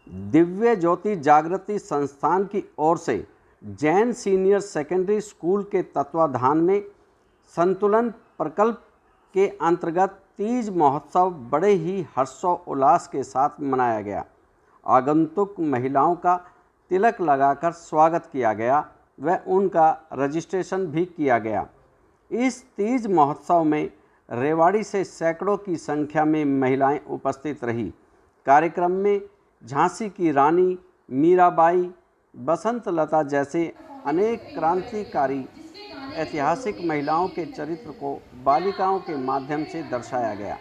दिव्य ज्योति जागृति संस्थान की ओर से जैन सीनियर सेकेंडरी स्कूल के तत्वाधान में संतुलन प्रकल्प के अंतर्गत तीज महोत्सव बड़े ही हर्षोल्लास के साथ मनाया गया। आगंतुक महिलाओं का तिलक लगाकर स्वागत किया गया व उनका रजिस्ट्रेशन भी किया गया। इस तीज महोत्सव में रेवाड़ी से सैकड़ों की संख्या में महिलाएं उपस्थित रही। कार्यक्रम में झांसी की रानी, मीराबाई, बसंत लता जैसे अनेक क्रांतिकारी ऐतिहासिक महिलाओं के चरित्र को बालिकाओं के माध्यम से दर्शाया गया।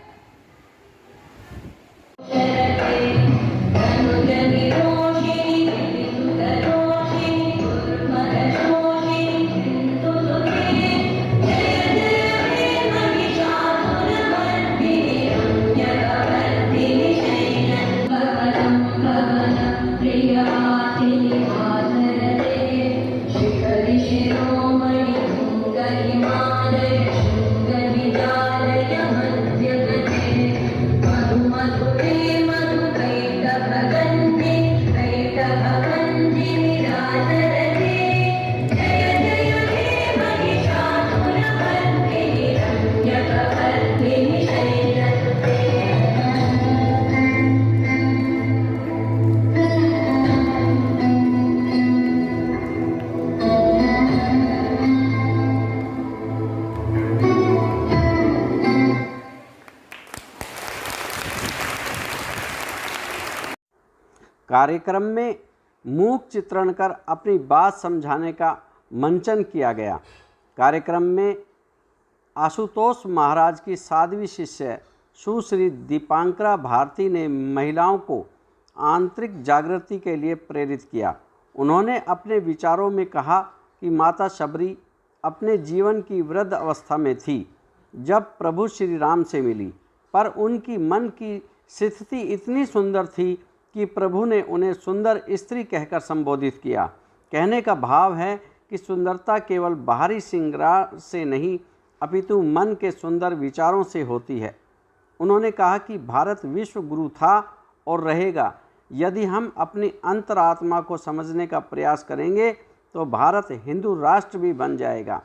कार्यक्रम में मूक चित्रण कर अपनी बात समझाने का मंचन किया गया। कार्यक्रम में आशुतोष महाराज की साध्वी शिष्य सुश्री दीपांकरा भारती ने महिलाओं को आंतरिक जागृति के लिए प्रेरित किया। उन्होंने अपने विचारों में कहा कि माता शबरी अपने जीवन की वृद्ध अवस्था में थी जब प्रभु श्री राम से मिली, पर उनकी मन की स्थिति इतनी सुंदर थी कि प्रभु ने उन्हें सुंदर स्त्री कहकर संबोधित किया। कहने का भाव है कि सुंदरता केवल बाहरी श्रृंगार से नहीं अपितु मन के सुंदर विचारों से होती है। उन्होंने कहा कि भारत विश्व गुरु था और रहेगा। यदि हम अपनी अंतरात्मा को समझने का प्रयास करेंगे तो भारत हिंदू राष्ट्र भी बन जाएगा।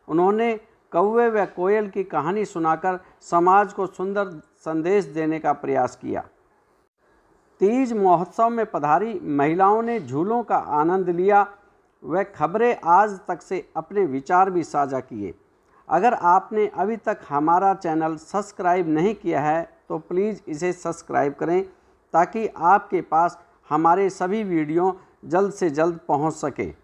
उन्होंने कौवे व कोयल की कहानी सुनाकर समाज को सुंदर संदेश देने का प्रयास किया। तीज महोत्सव में पधारी महिलाओं ने झूलों का आनंद लिया व खबरें आज तक से अपने विचार भी साझा किए। अगर आपने अभी तक हमारा चैनल सब्सक्राइब नहीं किया है तो प्लीज़ इसे सब्सक्राइब करें ताकि आपके पास हमारे सभी वीडियो जल्द से जल्द पहुंच सके।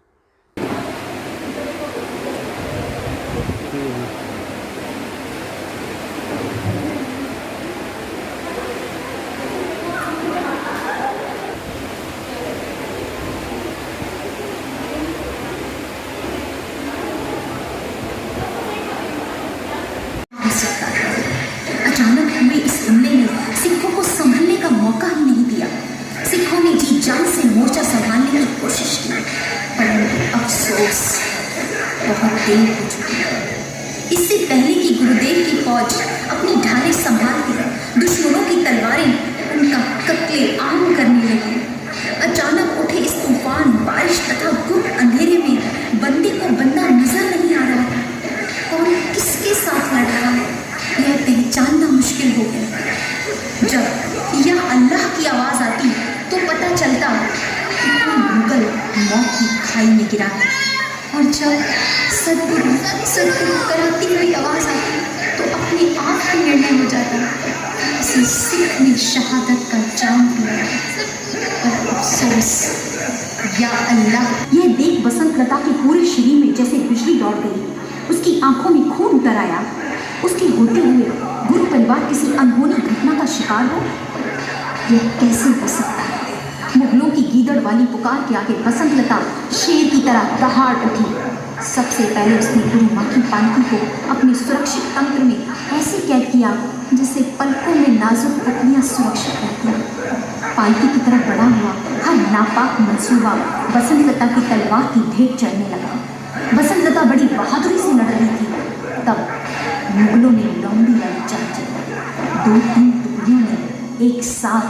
अचानक हुए इस हमले ने सिखों को संभलने का मौका ही नहीं दिया। सिखों ने जी जान से मोर्चा संभालने की कोशिश की, परंतु अफसोस बहुत देर हो चुकी है। इससे पहले कि गुरुदेव की फौज अपनी ढालें संभालती दुश्मनों की तलवारें उनका कत्ले-आम करने लगी। अचानक उठे इस तूफान, बारिश तथा गुप्त अंधेरे में बंदे को बंदा नजर नहीं आ रहा था। कौन किसके साथ लड़ रहा है यह पहचानना मुश्किल हो गया। जब यह अल्लाह की आवाज़ आती तो पता चलता कि कोई मुगल मौत की खाई में गिरा है, और जब सदगुरु कराती हुई आवाज़ आती तो अपने आप ही निर्णय हो जाता। इसी सिख ने शहादत का जाम लिया, पर अफसोस या अल्लाह। यह देख बसंत लता के पूरे शरीर में जैसे बिजली दौड़ गई। उसकी आंखों में खून उतर आया। उसके होते हुए गुरु परिवार किसी अनहोनी घटना का शिकार हो, यह कैसे हो सकता है? मुगलों की गीदड़ वाली पुकार के आगे बसंत लता शेर की तरह दहाड़ उठी। सबसे पहले उसने गुरु माँ की पालकी को अपने सुरक्षित तंत्र में ऐसे कैद किया जिससे पलकों में नाजुक पुतलियाँ सुरक्षित रहती हैं। पालकी की तरफ बढ़ा हुआ हर नापाक मंसूबा बसंत लता की तलवार की भेंट चढ़ने लगा। बसंत लता बड़ी बहादुरी से लड़ रही थी। तब मुगलों ने लौंडी वाली चाल चली। 2-3 टुकड़ियों ने एक साथ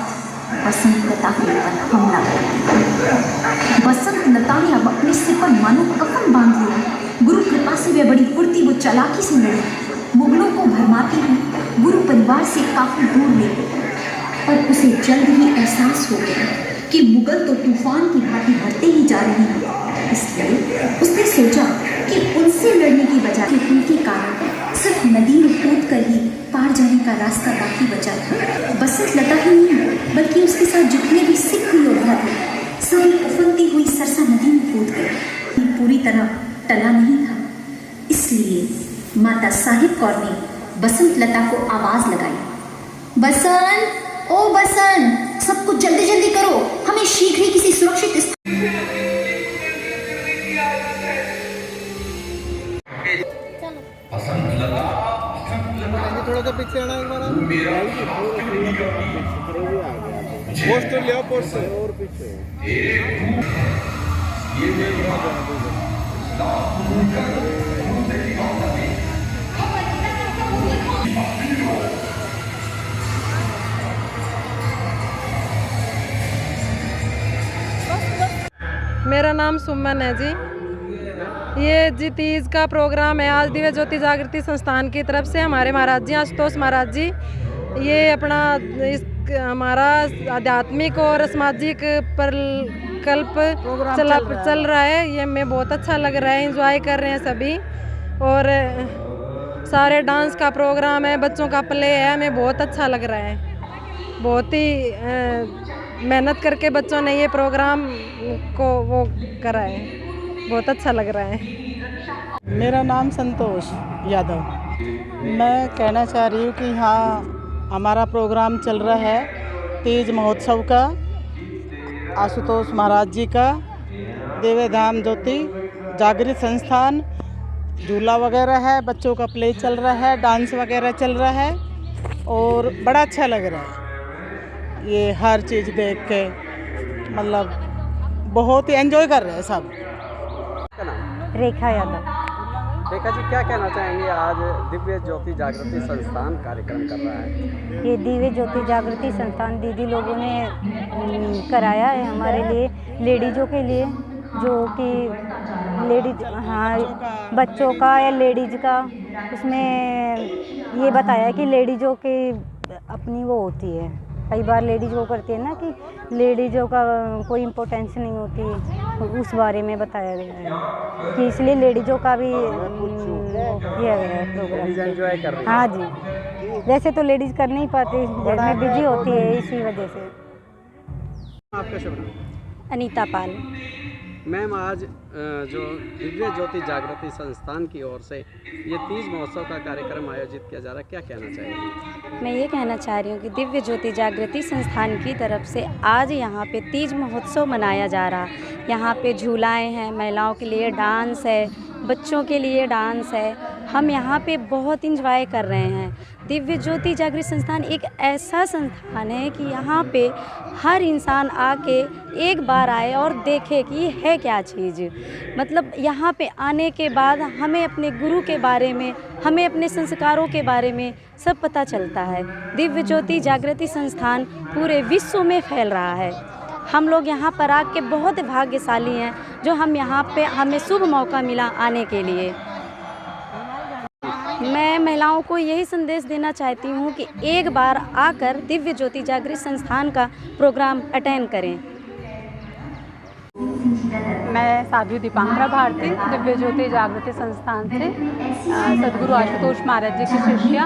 बसंत लता के ऊपर हमला करती है। बसंत लता ने अब अपने सिर पर मानो कफन बांध लिया। गुरु कृपा से वह बड़ी फुर्ती व चालाकी से लड़ी, मुगलों को भरमाती हुई गुरु परिवार से काफी दूर ले गई। पर उसे जल्द ही एहसास हो गया कि मुगल तो तूफान की भांति बढ़ते ही जा रहे हैं। इसलिए उसने सोचा कि उनसे लड़ने की बजाय उनके कारण सिर्फ नदी में कूद कर ही पार जाने का रास्ता बाकी बचा था। बसंत लता ही नहीं बल्कि उसके साथ जितने भी सिख योद्धा थे सभी उफनती हुई सरसा नदी में कूद गए। पूरी तरह टला नहीं था, इसलिए माता साहिब कौर ने बसंत लता को आवाज लगाई, बसंत, ओ बसंत, सब कुछ जल्दी जल्दी करो, हमें शीघ्र ही किसी सुरक्षित थोड़ा सा पीछे आना एक बार। पोस्टर ले आओ, पोस्टर और पीछे। मेरा नाम सुमन है जी। ये जी तीज का प्रोग्राम है आज दिव्य ज्योति जागृति संस्थान की तरफ से। हमारे महाराज जी आशुतोष महाराज जी ये अपना इस हमारा आध्यात्मिक और सामाजिक प्रकल्प चल रहा है। ये हमें बहुत अच्छा लग रहा है, एंजॉय कर रहे हैं सभी। और सारे डांस का प्रोग्राम है, बच्चों का प्ले है, हमें बहुत अच्छा लग रहा है। बहुत ही मेहनत करके बच्चों ने ये प्रोग्राम को वो करा है, बहुत अच्छा लग रहा है। मेरा नाम संतोष यादव। मैं कहना चाह रही हूँ कि यहाँ हमारा प्रोग्राम चल रहा है तीज महोत्सव का, आशुतोष महाराज जी का, दिव्य धाम ज्योति जागृत संस्थान, झूला वगैरह है, बच्चों का प्ले चल रहा है, डांस वगैरह चल रहा है और बड़ा अच्छा लग रहा है। ये हर चीज़ देख के मतलब बहुत ही एंजॉय कर रहे हैं सब। रेखा यादव। रेखा जी, क्या कहना चाहेंगे? आज दिव्य ज्योति जागृति संस्थान कार्यक्रम कर रहा है। ये दिव्य ज्योति जागृति संस्थान दीदी लोगों ने कराया है हमारे लिए, लेडीज़ों के लिए, जो कि लेडीज, हाँ, बच्चों का या लेडीज़ का। उसमें ये बताया कि लेडीज़ों की अपनी वो होती है, कई बार लेडीज़ वो करती है ना कि लेडीज़ों का कोई इम्पोर्टेंस नहीं होती, उस बारे में बताया गया है कि इसलिए लेडीज़ों का भी किया गया है प्रोग्राम। एंजॉय कर रही हैं? हाँ जी, वैसे तो लेडीज़ कर नहीं पाती, घर में बिजी होती है, इसी वजह से। आपका शुभ नाम? अनीता पाल। मैम, आज जो दिव्य ज्योति जागृति संस्थान की ओर से ये तीज महोत्सव का कार्यक्रम आयोजित किया जा रहा है, क्या कहना चाहिए? मैं ये कहना चाह रही हूँ कि दिव्य ज्योति जागृति संस्थान की तरफ से आज यहाँ पे तीज महोत्सव मनाया जा रहा है। यहाँ पे झूलाएँ हैं, महिलाओं के लिए डांस है, बच्चों के लिए डांस है। हम यहाँ पे बहुत इंजॉय कर रहे हैं। दिव्य ज्योति जागृत संस्थान एक ऐसा संस्थान है कि यहाँ पे हर इंसान आके एक बार आए और देखे कि ये है क्या चीज़। मतलब यहाँ पे आने के बाद हमें अपने गुरु के बारे में, हमें अपने संस्कारों के बारे में सब पता चलता है। दिव्य ज्योति जागृति संस्थान पूरे विश्व में फैल रहा है। हम लोग यहाँ पर आके बहुत भाग्यशाली हैं जो हम यहाँ पे हमें शुभ मौका मिला आने के लिए। मैं महिलाओं को यही संदेश देना चाहती हूँ कि एक बार आकर दिव्य ज्योति जागृत संस्थान का प्रोग्राम अटेंड करें। मैं साध्वी दीपांकरा भारती, दिव्य ज्योति जागृति संस्थान से सदगुरु आशुतोष महाराज जी की शिष्या।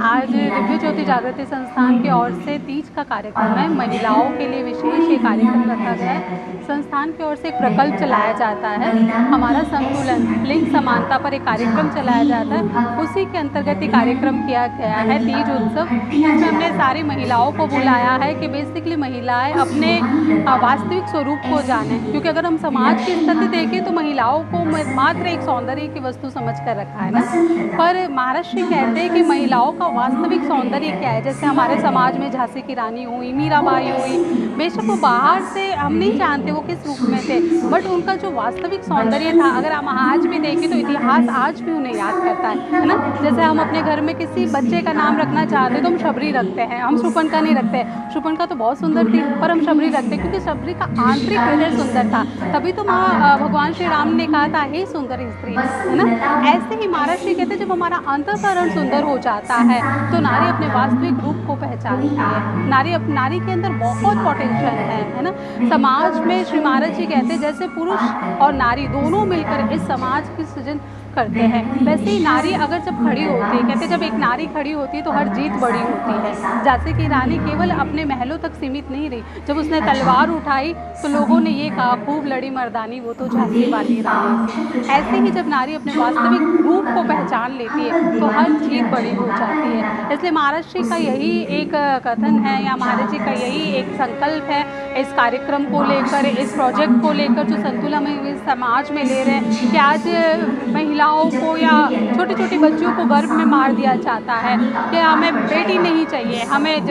आज दिव्य ज्योति जागृति संस्थान की ओर से तीज का कार्यक्रम है, महिलाओं के लिए विशेष ये कार्यक्रम रखा गया है। संस्थान की ओर से एक प्रकल्प चलाया जाता है, हमारा संतुलन लिंग समानता पर एक कार्यक्रम चलाया जाता है। उसी के अंतर्गत ये कार्यक्रम किया गया है तीज उत्सव। इसमें हमने सारी महिलाओं को बुलाया है कि बेसिकली महिलाएँ अपने वास्तविक स्वरूप को जानें, क्योंकि अगर हम समाज की स्थिति देखें तो महिलाओं को मात्र एक सौंदर्य की वस्तु समझ कर रखा है ना, पर महाराज श्री कहते हैं कि महिलाओं का वास्तविक सौंदर्य क्या है। जैसे हमारे समाज में झांसी की रानी हुई, मीराबाई हुई, बेशक वो बाहर से हम नहीं जानते वो किस रूप में थे, बट उनका जो वास्तविक सौंदर्य था, अगर हम आज भी देखें तो इतिहास आज भी उन्हें याद करता है ना। जैसे हम अपने घर में किसी बच्चे का नाम रखना चाहते हैं तो हम शबरी रखते हैं, हम शूर्पणखा नहीं रखते। शूर्पणखा तो बहुत सुंदर थी पर हम शबरी रखते हैं क्योंकि शबरी का आंतरिक हृदय सुंदर था, तभी तो भगवान श्री राम ने कहा था हे सुंदर स्त्री, है ना। ऐसे ही महाराज श्री कहते हैं जब हमारा अंतःकरण सुंदर हो जाता है तो नारी अपने वास्तविक रूप को पहचानती है। नारी के अंदर बहुत पोटेंशियल है ना। समाज में श्री महाराज जी कहते हैं जैसे पुरुष और नारी दोनों मिलकर इस समाज की सृजन करते हैं, वैसे ही नारी अगर जब खड़ी होती है, कहते जब एक नारी खड़ी होती है तो हर जीत बड़ी होती है। जैसे कि रानी केवल अपने महलों तक सीमित नहीं रही, जब उसने तलवार उठाई तो लोगों ने ये कहा खूब लड़ी मर्दानी वो तो झांसी वाली रानी थी। ऐसे ही जब नारी अपने वास्तविक रूप को पहचान लेती है तो हर जीत बड़ी हो जाती है। इसलिए महाराज श्री का यही एक कथन है या महाराज जी का यही एक संकल्प है इस कार्यक्रम को लेकर, इस प्रोजेक्ट को लेकर जो संतुलन हम इस समाज में ले रहे हैं कि आज महिलाओं को या छोटे छोटे बच्चों को गर्भ में मार दिया जाता है कि हमें बेटी नहीं चाहिए, हमें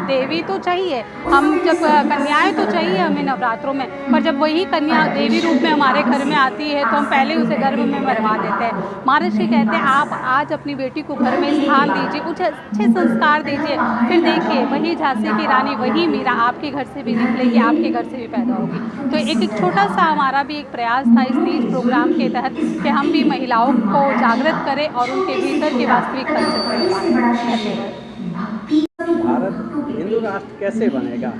देवी तो चाहिए, हम जब कन्याएं तो चाहिए हमें नवरात्रों में, पर जब वही कन्या देवी रूप में हमारे घर में आती है तो हम पहले उसे गर्भ में मरवा देते हैं। महाराज श्री कहते हैं आप आज अपनी बेटी को घर में स्थान दीजिए, कुछ अच्छे संस्कार दीजिए, फिर देखिए वही झांसी की रानी, वही मीरा आपके घर से भी निकलेगी, आपके घर से भी पैदा होगी। तो एक छोटा सा हमारा भी एक प्रयास था इस तीज प्रोग्राम के तहत कि हम भी महिलाओं को जागृत करें और उनके भीतर की वास्तविक कल्चर। भारत हिंदू राष्ट्र कैसे बनेगा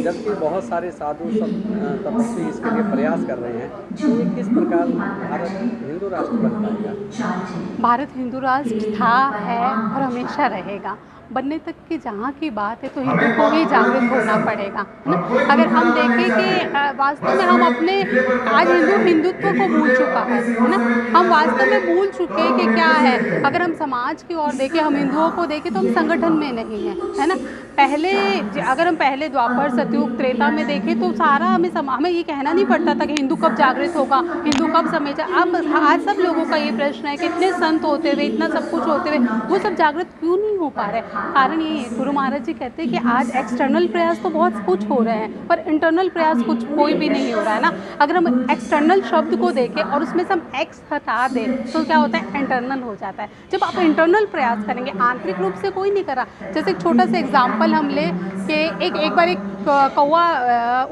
जबकि बहुत सारे साधु तपस्वी इसके लिए प्रयास कर रहे हैं, तो ये किस प्रकार भारत हिंदू राष्ट्र बन पाएगा? भारत हिंदू राष्ट्र था, है और हमेशा रहेगा। बनने तक की जहाँ की बात है तो हिंदू को ही जागृत होना पड़ेगा ना। अगर हम देखें कि वास्तव में हम अपने आज हिंदुत्व को भूल चुका है ना, हम वास्तव में भूल चुके हैं कि क्या है। अगर हम समाज की ओर देखें, हम हिंदुओं को देखें तो हम संगठन में नहीं हैं, है ना। अगर हम पहले द्वापर सतयुग त्रेता में देखें तो सारा हमें ये कहना नहीं पड़ता था कि हिंदू कब जागृत होगा, हिंदू कब समझा। अब आज सब लोगों का ये प्रश्न है कि इतने संत होते हुए, इतना सब कुछ होते हुए वो सब जागृत क्यों नहीं हो पा रहे। कारण ये है, गुरु महाराज जी कहते हैं कि आज एक्सटर्नल प्रयास तो बहुत कुछ हो रहे हैं पर इंटरनल प्रयास कुछ कोई भी नहीं हो रहा है ना। अगर हम एक्सटर्नल शब्द को देखें और उसमें से हम एक्स हटा दें तो क्या होता है, इंटरनल हो जाता है। जब आप इंटरनल प्रयास करेंगे, आंतरिक रूप से कोई नहीं कर रहा। जैसे एक छोटा सा एग्जाम्पल हम ले कि एक बार एक कौवा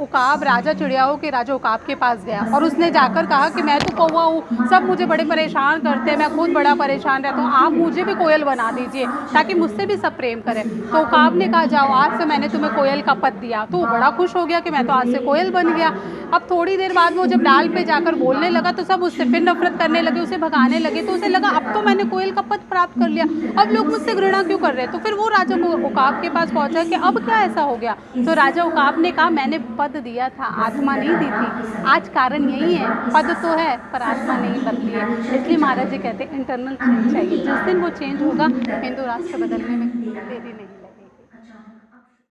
उकाब राजा चिड़ियाओं के राजा उकाब के पास गया और उसने जाकर कहा कि मैं तो कौवा हूँ, सब मुझे बड़े परेशान करते हैं, मैं खुद बड़ा परेशान रहता हूँ, आप मुझे भी कोयल बना दीजिए ताकि मुझसे भी सब प्रेम करें। तो उकाब ने कहा जाओ आज से मैंने तुम्हें कोयल का पद दिया। तो वो बड़ा खुश हो गया कि मैं तो आज से कोयल बन गया। अब थोड़ी देर बाद वो जब डाल पे जाकर बोलने लगा तो सब उससे फिर नफरत करने लगे, उसे भगाने लगे। तो उसे लगा अब तो मैंने कोयल का पद प्राप्त कर लिया, अब लोग मुझसे घृणा क्यों कर रहे हैं। तो फिर वो राजा को उकाब के पास पहुंचा कि अब क्या ऐसा हो गया। तो राजा उकाब ने कहा मैंने पद दिया था, आत्मा नहीं दी थी। आज कारण यही है, पद तो है पर आत्मा नहीं बदली है। इसलिए महाराज जी कहते हैं इंटरनल चेंज चाहिए। जिस दिन वो चेंज होगा हिंदू राष्ट्र बदलने में देरी नहीं।